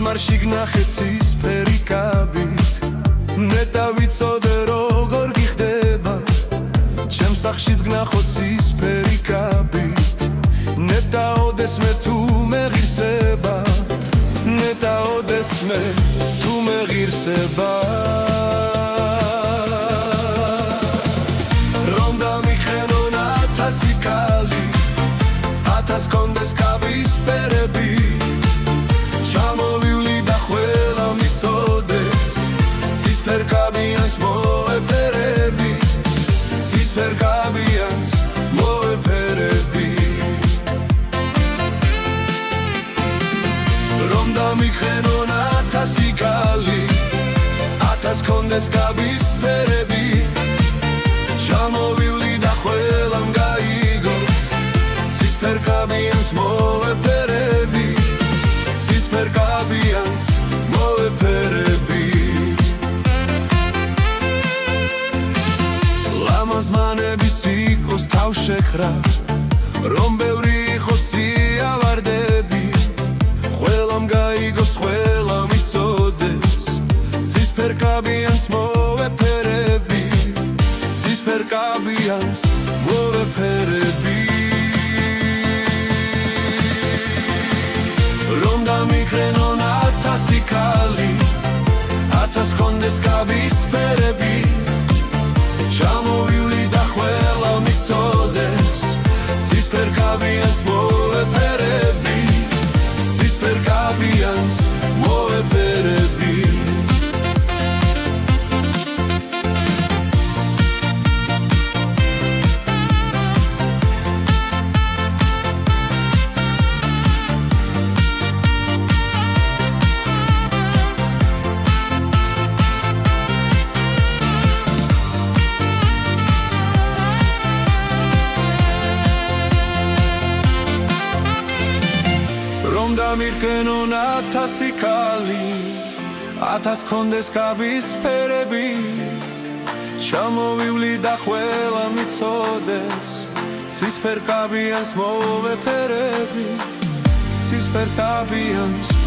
ხმარში გნახეცის ფერიკაბით ნეტა ვიცოდე როგორ გიხდება ჩემს სახლშიც გნახოცის ფერიკაბით ნეტა ოდეს მე თუ მეღირსება ნეტა ოდეს მე თუ მეღირსება რომ დამიხენონ 1000 კალი 1000 კონდეს კაბის ფერები ჩამოვივლი და ყველა მიცოდეს ცისფერკაბიანს მოეფერები ცისფერკაბიანს მოეფერები რომ დამიხენონ 1000 კალი 1000 კონდეს კაბის ფერები ჩამოვივლი და ყველამ გაიგოს ცისფერკაბიანს მოეფერები ცისფერკაბიანს მოეფერები ლამაზ მანების იქოს თავშეხრა რომ ბევრი იყოს სიავარდები ყველამ გაიგოს ყველა მიცოდეს ცისფერკაბიანს მოეფერები ცისფერკაბიანს მოეფერები რომ დამიქრენონ 1000 კალი 1000 კონდეს კაბის ფერები ჩამოვივლი და ყველა მიცოდეს ცისფერკაბიანს მოეფერები ცისფერკაბიანს მოეფერები რომ დამირკენონ 1000 კალი 1000 კონდეს კაბის ფერები ჩამოვივლი და ყველა მიცოდეს ცისფერკაბიანს მოეფერები ცისფერკაბიანს